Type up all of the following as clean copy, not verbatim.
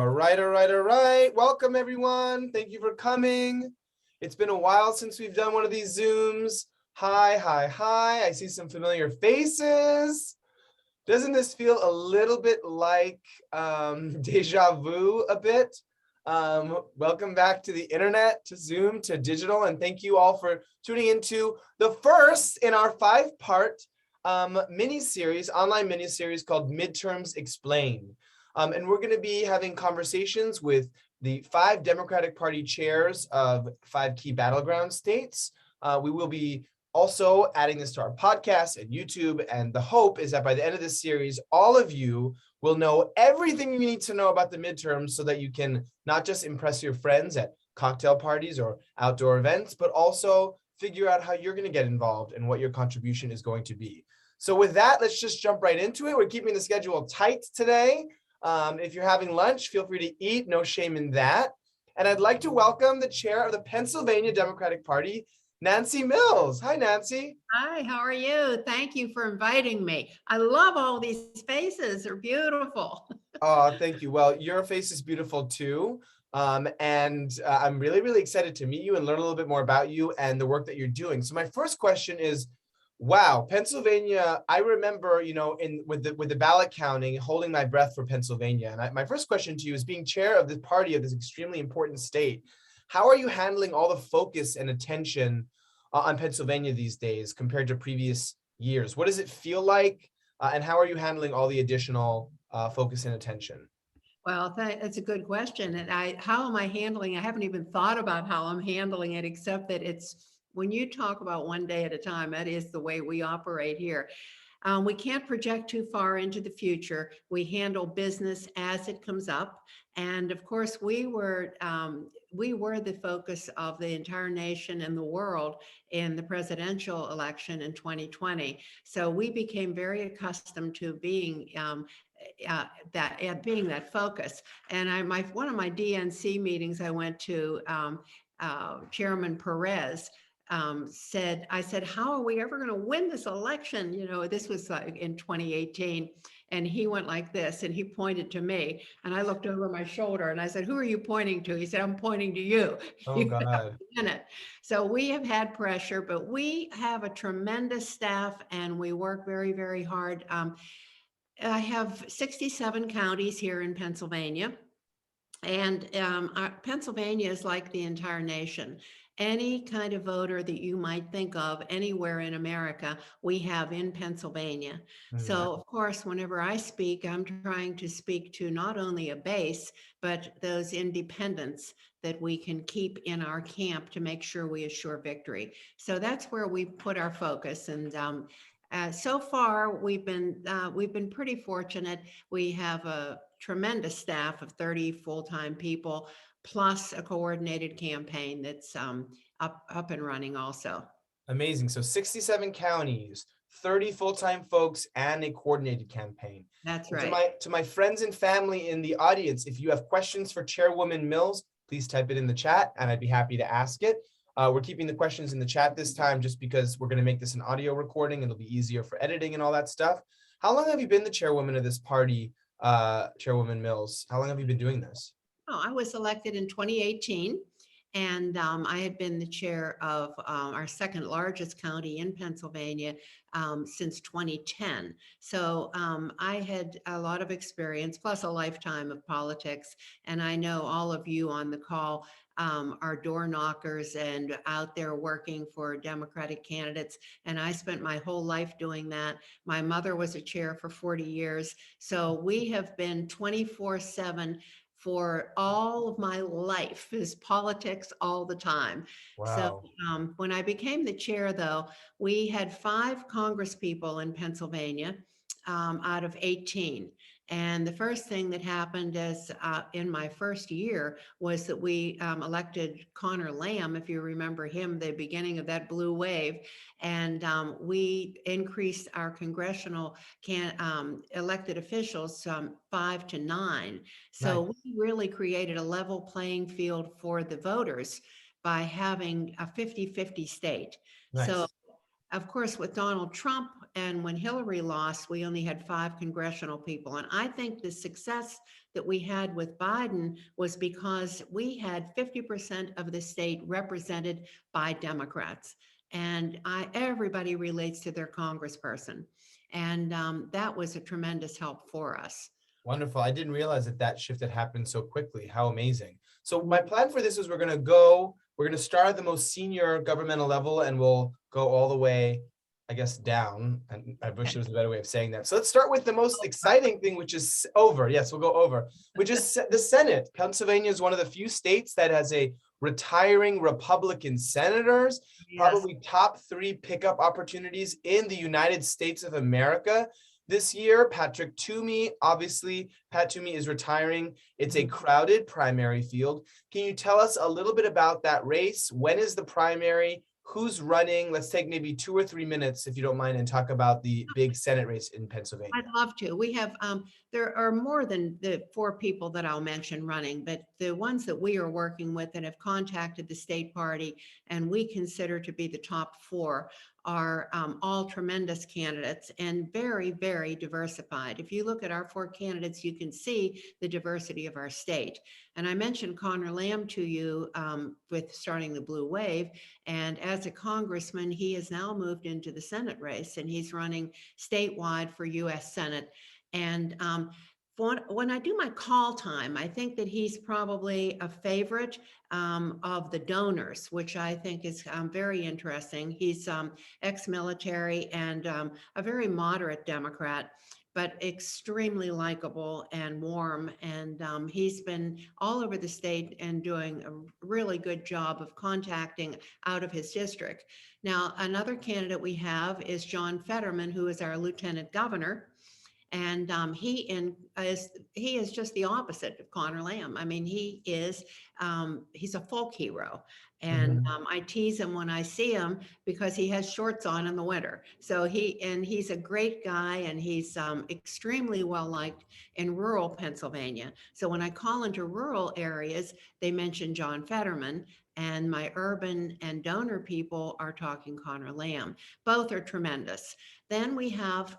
All right. Welcome, everyone. Thank you for coming. It's been a while since we've done one of these Zooms. Hi. I see some familiar faces. Doesn't this feel a little bit like deja vu a bit? Welcome back to the internet, to Zoom, to digital, and thank you all for tuning into the first in our 5-part mini-series, online mini-series called Midterms Explained. And we're going to be having conversations with the 5 Democratic Party chairs of 5 key battleground states. We will be also adding this to our podcast and YouTube. And the hope is that by the end of this series, all of you will know everything you need to know about the midterms so that you can not just impress your friends at cocktail parties or outdoor events, but also figure out how you're going to get involved and what your contribution is going to be. So with that, let's just jump right into it. We're keeping the schedule tight today. If you're having lunch, feel free to eat, no shame in that. And I'd like to welcome the chair of the Pennsylvania Democratic Party, Nancy Mills. Hi, Nancy. Hi, how are you? Thank you for inviting me. I love all these faces. They're beautiful. Oh, thank you. Well, your face is beautiful too. And I'm really excited to meet you and learn a little bit more about you and the work that you're doing. So my first question is, wow, Pennsylvania, I remember, with the ballot counting, holding my breath for Pennsylvania. And my first question to you is, being chair of the party of this extremely important state, how are you handling all the focus and attention on Pennsylvania these days compared to previous years? What does it feel like? And how are you handling all the additional focus and attention? Well, that's a good question. And how am I handling? I haven't even thought about how I'm handling it, except that it's when you talk about one day at a time, that is the way we operate here. We can't project too far into the future. We handle business as it comes up. And of course, we were the focus of the entire nation and the world in the presidential election in 2020. So we became very accustomed to being being that focus. And one of my DNC meetings I went to, Chairman Perez I said, how are we ever going to win this election? This was like in 2018. And he went like this and he pointed to me and I looked over my shoulder and I said, who are you pointing to? He said, I'm pointing to you. Oh, God. So we have had pressure, but we have a tremendous staff and we work very hard. I have 67 counties here in Pennsylvania. And Pennsylvania is like the entire nation. Any kind of voter that you might think of anywhere in America, we have in Pennsylvania. So, of course, whenever I speak, I'm trying to speak to not only a base, but those independents that we can keep in our camp to make sure we assure victory. So that's where we put our focus. And so far, we've been pretty fortunate. We have a tremendous staff of 30 full-time people, plus a coordinated campaign that's up and running also. Amazing. So 67 counties, 30 full-time folks, and a coordinated campaign. That's right. To my friends and family in the audience, if you have questions for Chairwoman Mills, please type it in the chat and I'd be happy to ask it. We're keeping the questions in the chat this time just because we're going to make this an audio recording. It'll be easier for editing and all that stuff. How long have you been the chairwoman of this party, Chairwoman Mills? How long have you been doing this? Oh, I was elected in 2018. And I had been the chair of our second largest county in Pennsylvania since 2010. So I had a lot of experience, plus a lifetime of politics. And I know all of you on the call are door knockers and out there working for Democratic candidates. And I spent my whole life doing that. My mother was a chair for 40 years. So we have been 24/7 for all of my life. Is politics all the time. Wow. So when I became the chair, though, we had 5 congresspeople in Pennsylvania out of 18. And the first thing that happened is in my first year was that we elected Connor Lamb, if you remember him, the beginning of that blue wave. And we increased our congressional elected officials 5 to 9. So Nice. we really created a level playing field for the voters by having a 50-50 state. Nice. So of course, with Donald Trump and when Hillary lost, we only had 5 congressional people. And I think the success that we had with Biden was because we had 50% of the state represented by Democrats. And everybody relates to their congressperson. And that was a tremendous help for us. Wonderful. I didn't realize that that shift had happened so quickly. How amazing. So my plan for this is we're going to start at the most senior governmental level and we'll go all the way, I guess, down. And I wish there was a better way of saying that. So let's start with the most exciting thing, which is over. Yes, we'll go over, which is the Senate. Pennsylvania is one of the few states that has a retiring Republican senators, probably top 3 pickup opportunities in the United States of America. This year, Patrick Toomey, obviously, Pat Toomey is retiring. It's a crowded primary field. Can you tell us a little bit about that race? When is the primary? Who's running? Let's take maybe 2 or 3 minutes, if you don't mind, and talk about the big Senate race in Pennsylvania. I'd love to. We have, there are more than the 4 people that I'll mention running, but the ones that we are working with and have contacted the state party and we consider to be the top 4 are all tremendous candidates and very, very diversified. If you look at our 4 candidates, you can see the diversity of our state. And I mentioned Connor Lamb to you with starting the Blue Wave. And as a congressman, he has now moved into the Senate race and he's running statewide for U.S. Senate. And when I do my call time, I think that he's probably a favorite of the donors, which I think is very interesting. He's ex-military and a very moderate Democrat, but extremely likable and warm. And he's been all over the state and doing a really good job of contacting out of his district. Now, another candidate we have is John Fetterman, who is our lieutenant governor. And he is just the opposite of Connor Lamb. I mean, he's a folk hero. And I tease him when I see him because he has shorts on in the winter. So he's a great guy and he's extremely well liked in rural Pennsylvania. So when I call into rural areas, they mention John Fetterman. And my urban and donor people are talking Connor Lamb. Both are tremendous. Then we have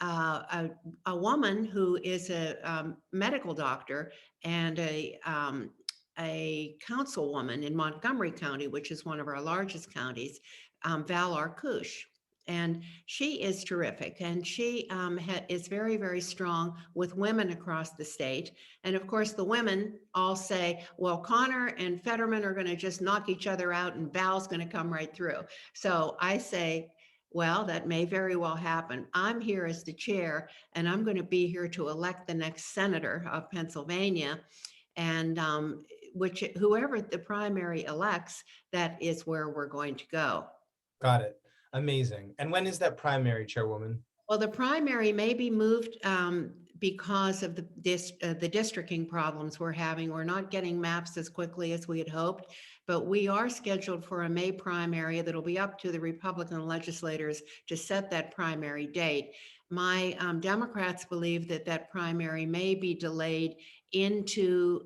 a woman who is a medical doctor and a councilwoman in Montgomery County, which is one of our largest counties, Val Arkush. And she is terrific. And she is very, very strong with women across the state. And of course, the women all say, well, Connor and Fetterman are going to just knock each other out and Val's going to come right through. So I say, well, that may very well happen. I'm here as the chair, and I'm going to be here to elect the next senator of Pennsylvania. And whoever the primary elects, that is where we're going to go. Got it. Amazing. And when is that primary, Chairwoman? Well, the primary may be moved because of the districting problems we're having. We're not getting maps as quickly as we had hoped, but we are scheduled for a May primary that'll be up to the Republican legislators to set that primary date. My Democrats believe that primary may be delayed into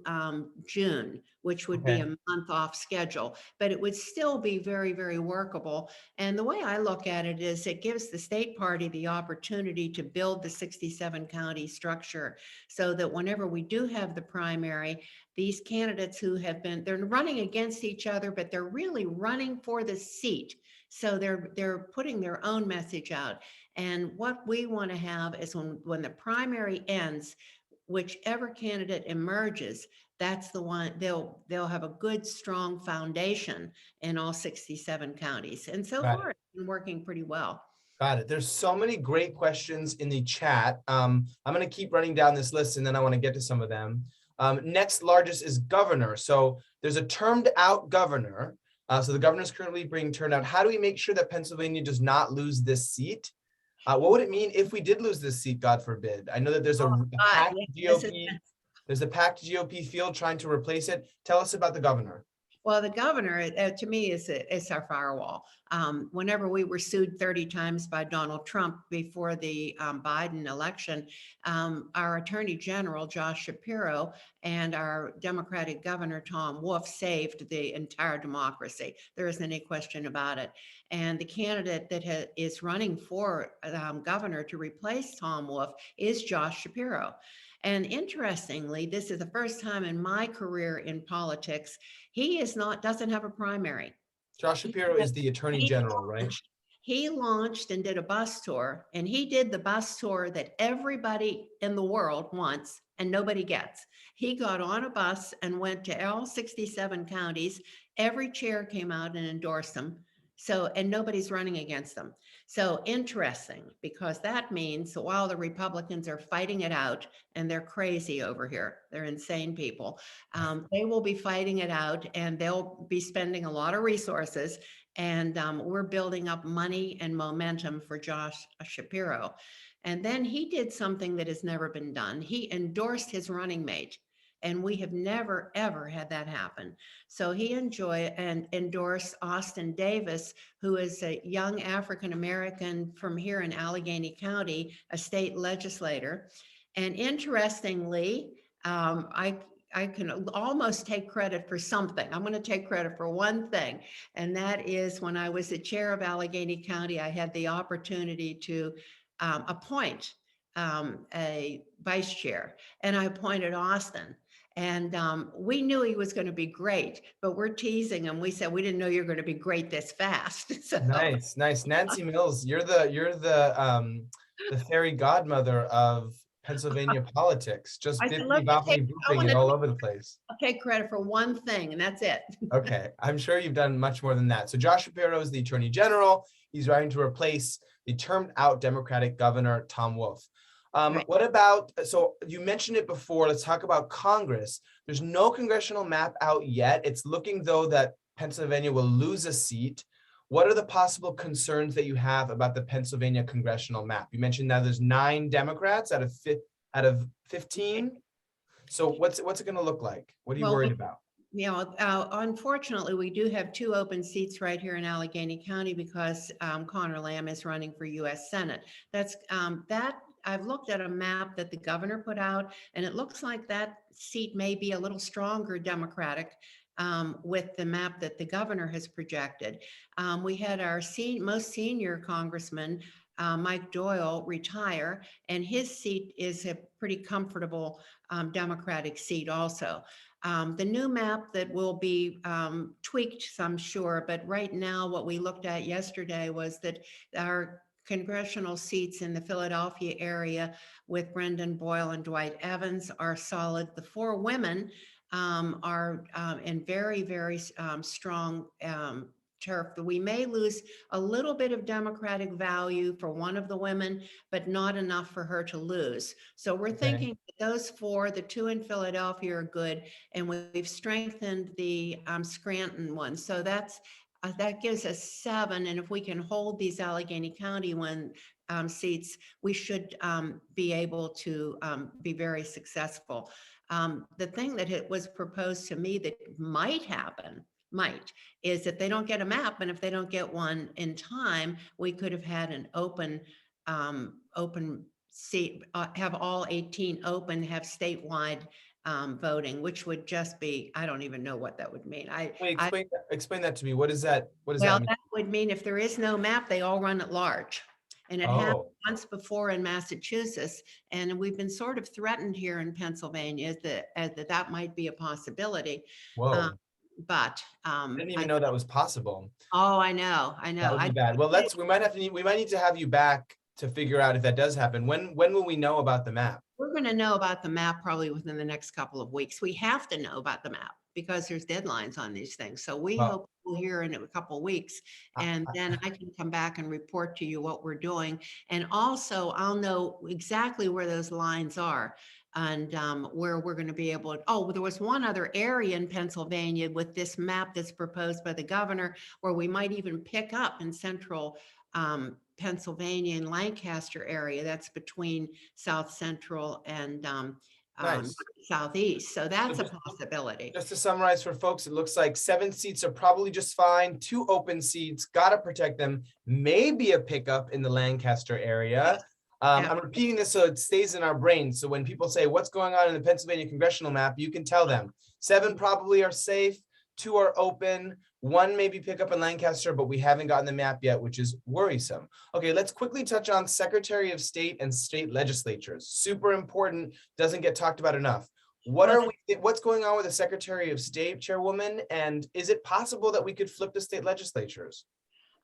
June, which would be a month off schedule, but it would still be very, very workable. And the way I look at it is it gives the state party the opportunity to build the 67 county structure so that whenever we do have the primary, these candidates who they're running against each other, but they're really running for the seat. So they're putting their own message out. And what we want to have is when the primary ends, whichever candidate emerges, that's the one they'll have a good, strong foundation in all 67 counties. And so far, it's been working pretty well. Got it. There's so many great questions in the chat. I'm going to keep running down this list and then I want to get to some of them. Next largest is governor. So there's a termed out governor. So the governor is currently being turned out. How do we make sure that Pennsylvania does not lose this seat? What would it mean if we did lose this seat, God forbid? I know that there's a packed GOP. There's a packed GOP field trying to replace it. Tell us about the governor. Well, the governor, to me, is our firewall. Whenever we were sued 30 times by Donald Trump before the Biden election, our Attorney General, Josh Shapiro, and our Democratic Governor, Tom Wolf, saved the entire democracy. There isn't any question about it. And the candidate that is running for governor to replace Tom Wolf is Josh Shapiro. And interestingly, this is the first time in my career in politics, doesn't have a primary. Josh Shapiro is the Attorney He General, right? he launched and did a bus tour, and he did the bus tour that everybody in the world wants and nobody gets. He got on a bus and went to all 67 counties. Every chair came out and endorsed him. So, and nobody's running against them. So interesting, because that means that while the Republicans are fighting it out, and they're crazy over here, they're insane people, they will be fighting it out, and they'll be spending a lot of resources, and we're building up money and momentum for Josh Shapiro. And then he did something that has never been done. He endorsed his running mate. And we have never, ever had that happen. So he endorsed Austin Davis, who is a young African-American from here in Allegheny County, a state legislator. And interestingly, I can almost take credit for something. I'm going to take credit for one thing, and that is when I was the chair of Allegheny County, I had the opportunity to appoint a vice chair, and I appointed Austin. And we knew he was going to be great, but we're teasing him. We said, we didn't know you were going to be great this fast. So Nice. Nancy Mills, you're the fairy godmother of Pennsylvania politics, just I said, bippity boppity booping it all over the place. I'll take credit for one thing, and that's it. Okay, I'm sure you've done much more than that. So Josh Shapiro is the Attorney General. He's running to replace the termed out Democratic Governor Tom Wolf. Right. What about, so you mentioned it before, let's talk about Congress. There's no congressional map out yet. It's looking though that Pennsylvania will lose a seat. What are the possible concerns that you have about the Pennsylvania congressional map? You mentioned that there's 9 Democrats out of 15. So what's it going to look like? What are you worried about? Unfortunately, we do have 2 open seats right here in Allegheny County because Connor Lamb is running for U.S. Senate. I've looked at a map that the governor put out, and it looks like that seat may be a little stronger Democratic with the map that the governor has projected. We had our most senior congressman, Mike Doyle, retire, and his seat is a pretty comfortable Democratic seat also. The new map that will be tweaked, I'm sure, but right now what we looked at yesterday was that our congressional seats in the Philadelphia area with Brendan Boyle and Dwight Evans are solid. The 4 women are in very, very strong turf. We may lose a little bit of Democratic value for one of the women, but not enough for her to lose. So we're thinking that those 4, the 2 in Philadelphia are good, and we've strengthened the Scranton one. So that gives us 7. And if we can hold these Allegheny County seats, we should be able to be very successful. The thing that was proposed to me that might happen, is that they don't get a map, and if they don't get one in time, we could have had an open seat, have all 18 open, have statewide voting, which would just be, I don't even know what that would mean. Explain that to me. What does that mean? That would mean if there is no map, they all run at large. And it happened once before in Massachusetts, and we've been sort of threatened here in Pennsylvania that might be a possibility. Whoa. But I didn't even know that was possible. Oh, I know. That would be bad. Well, we might need to have you back to figure out if that does happen. When will we know about the map? We're going to know about the map probably within the next couple of weeks. We have to know about the map because there's deadlines on these things. So we hope we'll hear in a couple of weeks, and then I can come back and report to you what we're doing. And also I'll know exactly where those lines are and where we're going to be able to, there was one other area in Pennsylvania with this map that's proposed by the governor where we might even pick up in central Pennsylvania and Lancaster area. That's between South Central and Southeast. So that's a possibility. Just to summarize for folks, it looks like 7 seats are probably just fine. 2 open seats, got to protect them. Maybe a pickup in the Lancaster area. I'm repeating this so it stays in our brains. So when people say, what's going on in the Pennsylvania congressional map, you can tell them 7 probably are safe. 2 are open. 1 maybe pick up in Lancaster, but we haven't gotten the map yet, which is worrisome. Okay, let's quickly touch on Secretary of State and state legislatures. Super important, doesn't get talked about enough. What's going on with the Secretary of State, Chairwoman? And is it possible that we could flip the state legislatures?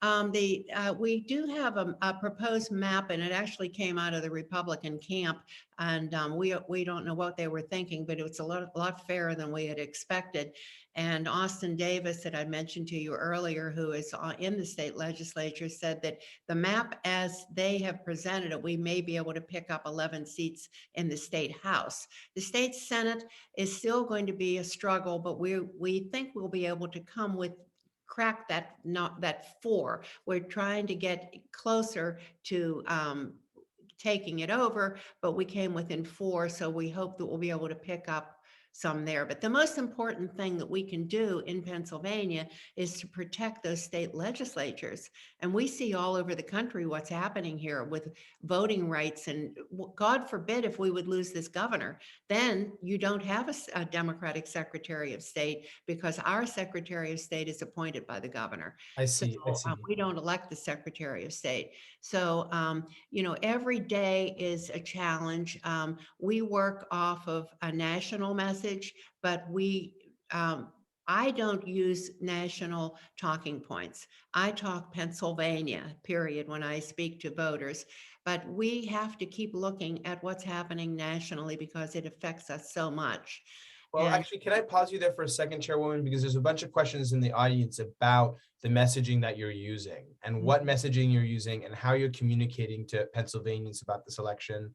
We do have a proposed map, and it actually came out of the Republican camp. And we don't know what they were thinking, but it was a lot fairer than we had expected. And Austin Davis, that I mentioned to you earlier, who is in the state legislature, said that the map as they have presented it, we may be able to pick up 11 seats in the state house. The state Senate is still going to be a struggle, but we think we'll be able to crack that 4. We're trying to get closer to taking it over, but we came within 4, so we hope that we'll be able to pick up some there. But the most important thing that we can do in Pennsylvania is to protect those state legislatures. And we see all over the country what's happening here with voting rights. And God forbid if we would lose this governor, then you don't have a Democratic Secretary of State, because our Secretary of State is appointed by the governor. I see. We don't elect the Secretary of State. So, every day is a challenge. We work off of a national message, but I don't use national talking points. I talk Pennsylvania, period, when I speak to voters. But we have to keep looking at what's happening nationally because it affects us so much. Well, actually, can I pause you there for a second, Chairwoman? Because there's a bunch of questions in the audience about the messaging that you're using and what messaging you're using and how you're communicating to Pennsylvanians about this election.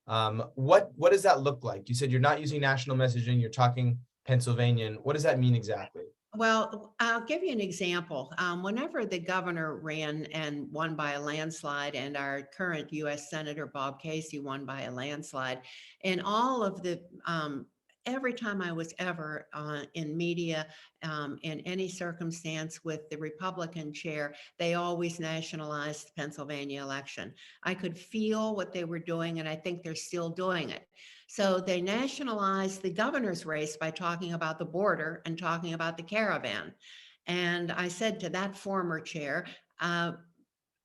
What does that look like? You said you're not using national messaging, you're talking Pennsylvanian. What does that mean exactly? Well, I'll give you an example. Whenever the governor ran and won by a landslide, and our current U.S. Senator Bob Casey won by a landslide, and all of the every time I was ever in media, in any circumstance with the Republican chair, they always nationalized the Pennsylvania election. I could feel what they were doing, and I think they're still doing it. So they nationalized the governor's race by talking about the border and talking about the caravan. And I said to that former chair,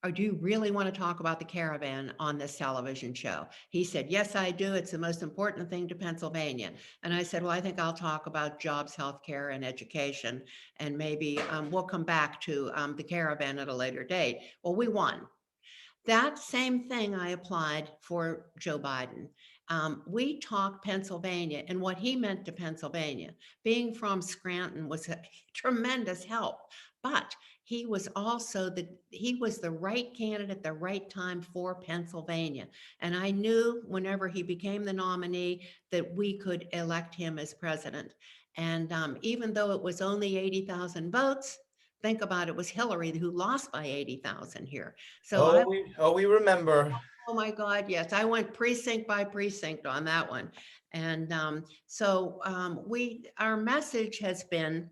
or do you really want to talk about the caravan on this television show? He said, yes, I do. It's the most important thing to Pennsylvania. And I said, well, I think I'll talk about jobs, healthcare, and education. And maybe we'll come back to the caravan at a later date. Well, we won. That same thing I applied for Joe Biden. We talked Pennsylvania and what he meant to Pennsylvania. Being from Scranton was a tremendous help, but he was also he was the right candidate at the right time for Pennsylvania. And I knew whenever he became the nominee that we could elect him as president. And even though it was only 80,000 votes, think about it was Hillary who lost by 80,000 here. So we remember. Oh my God, yes. I went precinct by precinct on that one. And our message has been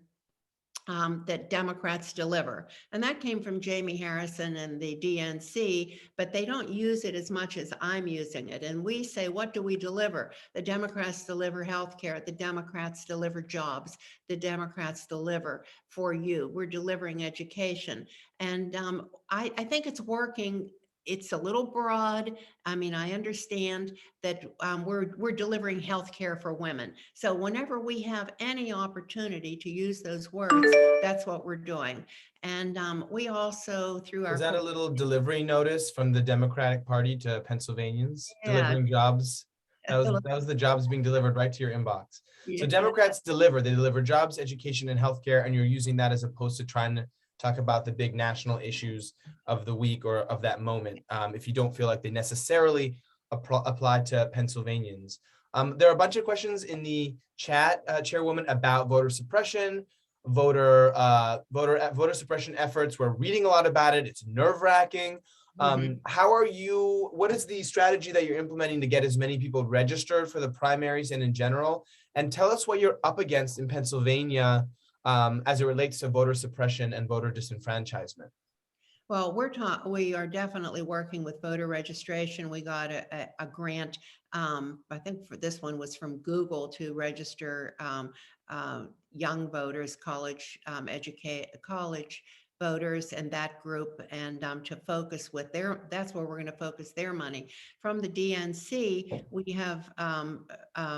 that Democrats deliver. And that came from Jamie Harrison and the DNC, but they don't use it as much as I'm using it. And we say, what do we deliver? The Democrats deliver healthcare. The Democrats deliver jobs. The Democrats deliver for you. We're delivering education. And I think it's working. It's a little broad. I mean, I understand that we're delivering health care for women. So whenever we have any opportunity to use those words, that's what we're doing. And we also, through our— Is that a little delivery notice from the Democratic Party to Pennsylvanians? Yeah. Delivering jobs? That was the jobs being delivered right to your inbox. So Democrats deliver. They deliver jobs, education, and healthcare, and you're using that as opposed to trying to talk about the big national issues of the week or of that moment, if you don't feel like they necessarily apply to Pennsylvanians. There are a bunch of questions in the chat, Chairwoman, about voter suppression, voter suppression efforts. We're reading a lot about it. It's nerve-wracking. What is the strategy that you're implementing to get as many people registered for the primaries and in general? And tell us what you're up against in Pennsylvania as it relates to voter suppression and voter disenfranchisement. Well, we are definitely working with voter registration. We got a grant. I think for this one was from Google to register young voters, college voters and that group, and to focus with that's where we're going to focus their money. From the DNC, we have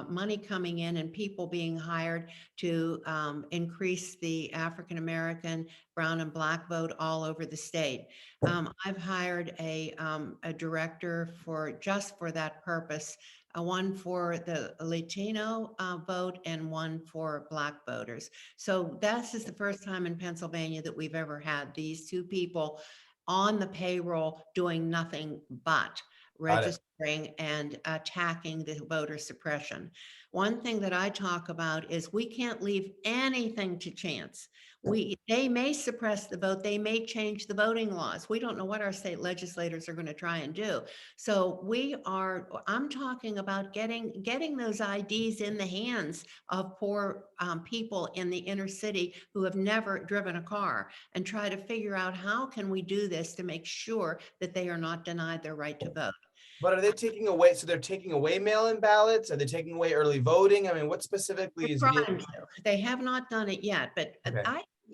money coming in and people being hired to increase the African American, brown and black vote all over the state. I've hired a director just for that purpose, one for the Latino vote and one for black voters. So this is the first time in Pennsylvania that we've ever had these two people on the payroll doing nothing but Got it. registering and attacking the voter suppression. One thing that I talk about is we can't leave anything to chance. They may suppress the vote, they may change the voting laws. We don't know what our state legislators are going to try and do. So I'm talking about getting those IDs in the hands of poor people in the inner city who have never driven a car, and try to figure out how can we do this to make sure that they are not denied their right to vote. But are they taking away, so they're taking away mail-in ballots? Are they taking away early voting? I mean, what specifically is They're being? trying to. They have not done it yet, but Okay.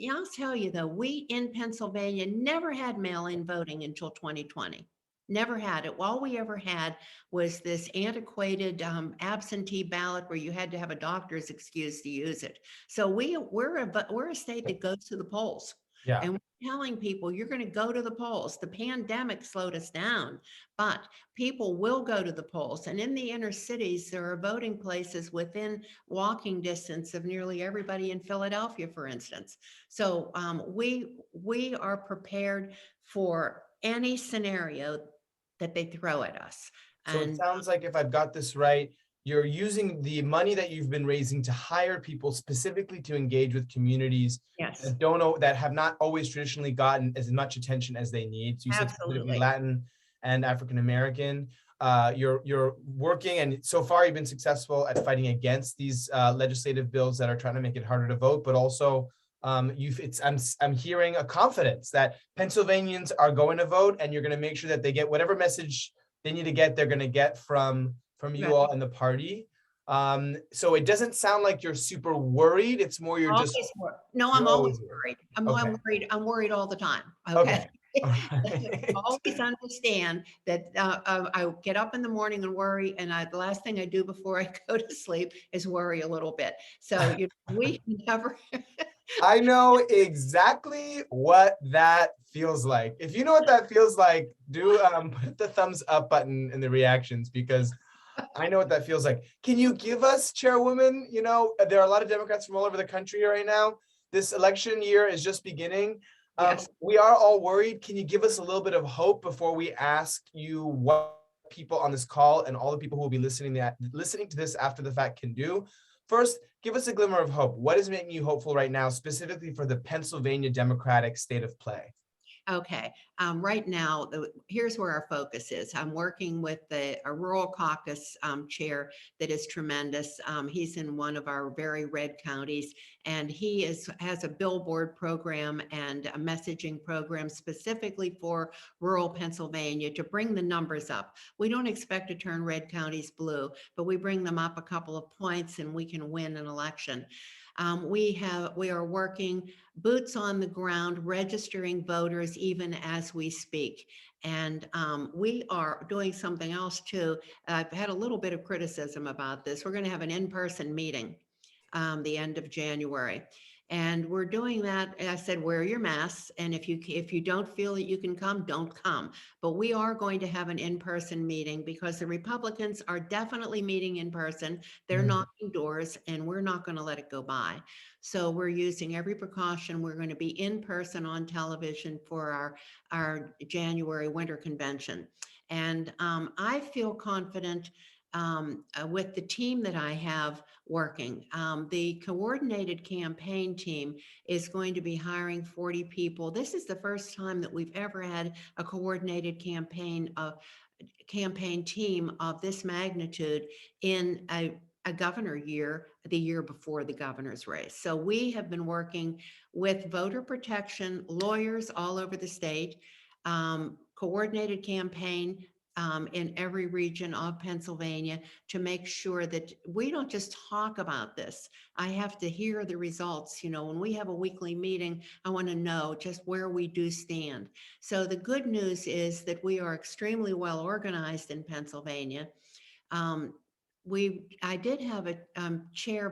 I'll tell you though, we in Pennsylvania never had mail-in voting until 2020. Never had it. All we ever had was this antiquated absentee ballot where you had to have a doctor's excuse to use it. So we're a state that goes to the polls. Yeah. And we're telling people you're going to go to the polls. The pandemic slowed us down, but people will go to the polls. And in the inner cities, there are voting places within walking distance of nearly everybody in Philadelphia, for instance. So we are prepared for any scenario that they throw at us. So it And sounds like, if I've got this right, you're using the money that you've been raising to hire people specifically to engage with communities yes, that don't know, that have not always traditionally gotten as much attention as they need. So you said specifically absolutely. Latin and African American. You're working, and so far you've been successful at fighting against these legislative bills that are trying to make it harder to vote, but also I'm hearing a confidence that Pennsylvanians are going to vote, and you're going to make sure that they get whatever message they need to get, they're going to get from you all and the party. So it doesn't sound like you're super worried. It's more No, I'm you're always always worried. worried. Okay. I'm worried all the time. Okay. Okay. All right. Always understand that I get up in the morning and worry, and the last thing I do before I go to sleep is worry a little bit. So we never. I know exactly what that feels like. If you know what that feels like, do put the thumbs up button in the reactions, because I know what that feels like. Can you give us, Chairwoman, there are a lot of Democrats from all over the country right now. This election year is just beginning. Yes. We are all worried. Can you give us a little bit of hope before we ask you what people on this call and all the people who will be listening to this after the fact can do? First, give us a glimmer of hope. What is making you hopeful right now, specifically for the Pennsylvania Democratic state of play? Okay. Right now, here's where our focus is. I'm working with a rural caucus chair that is tremendous. He's in one of our very red counties, and he has a billboard program and a messaging program specifically for rural Pennsylvania to bring the numbers up. We don't expect to turn red counties blue, but we bring them up a couple of points and we can win an election. We are working boots on the ground, registering voters even as we speak. And we are doing something else too. I've had a little bit of criticism about this. We're going to have an in-person meeting the end of January. And we're doing that. I said, wear your masks. And if you don't feel that you can come, don't come. But we are going to have an in-person meeting because the Republicans are definitely meeting in person. They're knocking doors, and we're not going to let it go by. So we're using every precaution. We're going to be in person on television for our January winter convention. And I feel confident with the team that I have working. The coordinated campaign team is going to be hiring 40 people. This is the first time that we've ever had a coordinated campaign team of this magnitude in a governor year, the year before the governor's race. So we have been working with voter protection lawyers all over the state, coordinated campaign in every region of Pennsylvania to make sure that we don't just talk about this. I have to hear the results. When we have a weekly meeting, I want to know just where we do stand. So the good news is that we are extremely well organized in Pennsylvania. I did have a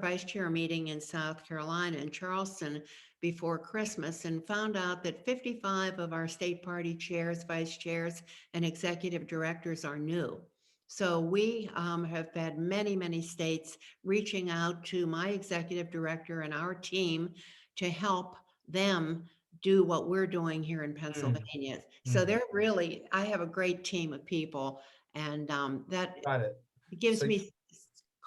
vice chair meeting in South Carolina in Charleston before Christmas and found out that 55 of our state party chairs, vice chairs, and executive directors are new. So we have had many, many states reaching out to my executive director and our team to help them do what we're doing here in Pennsylvania. So I have a great team of people, and that Got it. gives So, me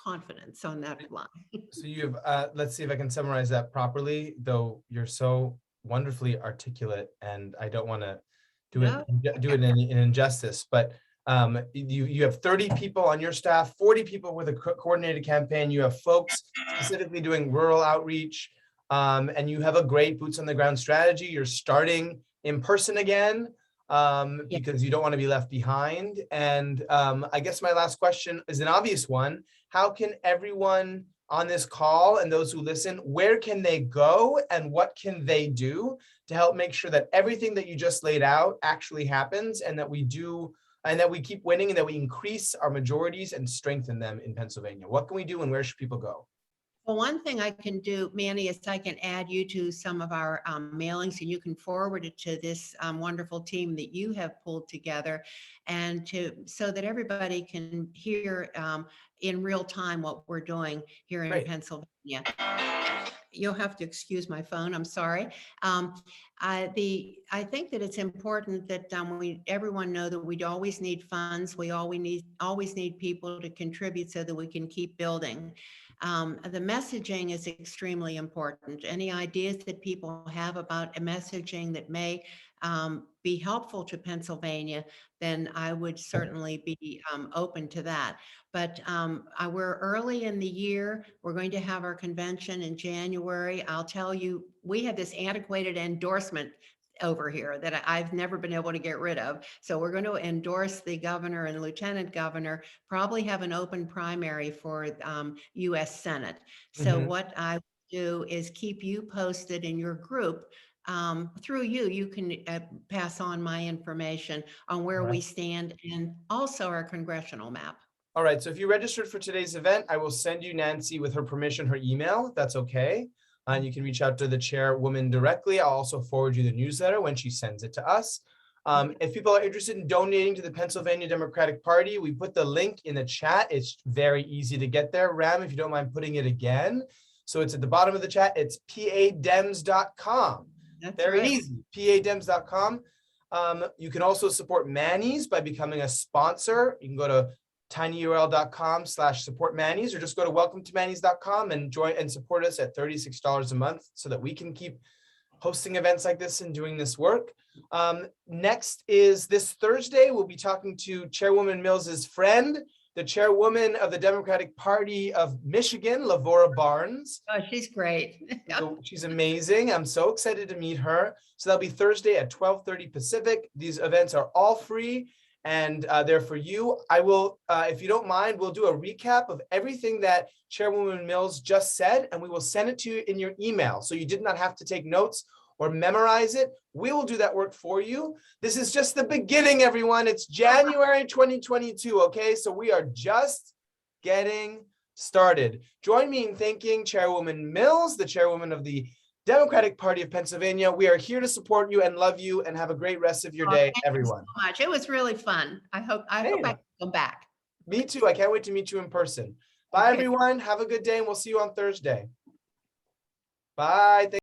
confidence on that line. so you have, let's see if I can summarize that properly, though you're so wonderfully articulate and I don't want to do No. it in injustice, but you have 30 people on your staff, 40 people with a coordinated campaign. You have folks specifically doing rural outreach, and you have a great boots on the ground strategy. You're starting in person again, because you don't want to be left behind. And I guess my last question is an obvious one. How can everyone on this call and those who listen, where can they go and what can they do to help make sure that everything that you just laid out actually happens, and that we keep winning, and that we increase our majorities and strengthen them in Pennsylvania? What can we do and where should people go? Well, one thing I can do, Manny, is I can add you to some of our mailings, and you can forward it to this wonderful team that you have pulled together, and so that everybody can hear in real time what we're doing here in Pennsylvania. You'll have to excuse my phone. I'm sorry. I think that it's important that everyone know that we always need funds. We always need people to contribute so that we can keep building. The messaging is extremely important. Any ideas that people have about a messaging that may be helpful to Pennsylvania, then I would certainly be open to that. But we're early in the year. We're going to have our convention in January. I'll tell you, we have this antiquated endorsement over here that I've never been able to get rid of. So we're going to endorse the governor and lieutenant governor, probably have an open primary for U.S. Senate. So what I do is keep you posted in your group. Through you can pass on my information on where we stand, and also our congressional map. All right, so if you registered for today's event, I will send you, Nancy, with her permission, her email, if that's okay. And you can reach out to the chairwoman directly. I'll also forward you the newsletter when she sends it to us. If people are interested in donating to the Pennsylvania Democratic Party, we put the link in the chat. It's very easy to get there. Ram, if you don't mind putting it again. So it's at the bottom of the chat. It's padems.com. Very easy, padems.com. You can also support Manny's by becoming a sponsor. You can go to tinyurl.com/support-manny's, or just go to welcome-to-manny's.com and join and support us at $36 a month so that we can keep hosting events like this and doing this work. Next is this Thursday, we'll be talking to Chairwoman Mills's friend, the chairwoman of the Democratic Party of Michigan, Lavora Barnes. Oh, she's great. She's amazing. I'm so excited to meet her. So that'll be Thursday at 12:30 Pacific. These events are all free, and they're for you. I will, if you don't mind, we'll do a recap of everything that Chairwoman Mills just said, and we will send it to you in your email. So you did not have to take notes or memorize it. We will do that work for you. This is just the beginning, everyone. It's January 2022, okay? So we are just getting started. Join me in thanking Chairwoman Mills, the chairwoman of the Democratic Party of Pennsylvania. We are here to support you and love you, and have a great rest of your day, everyone. Thank you so much. It was really fun. I hope I can come back. Me too. I can't wait to meet you in person. Bye, everyone. Have a good day, and we'll see you on Thursday. Bye.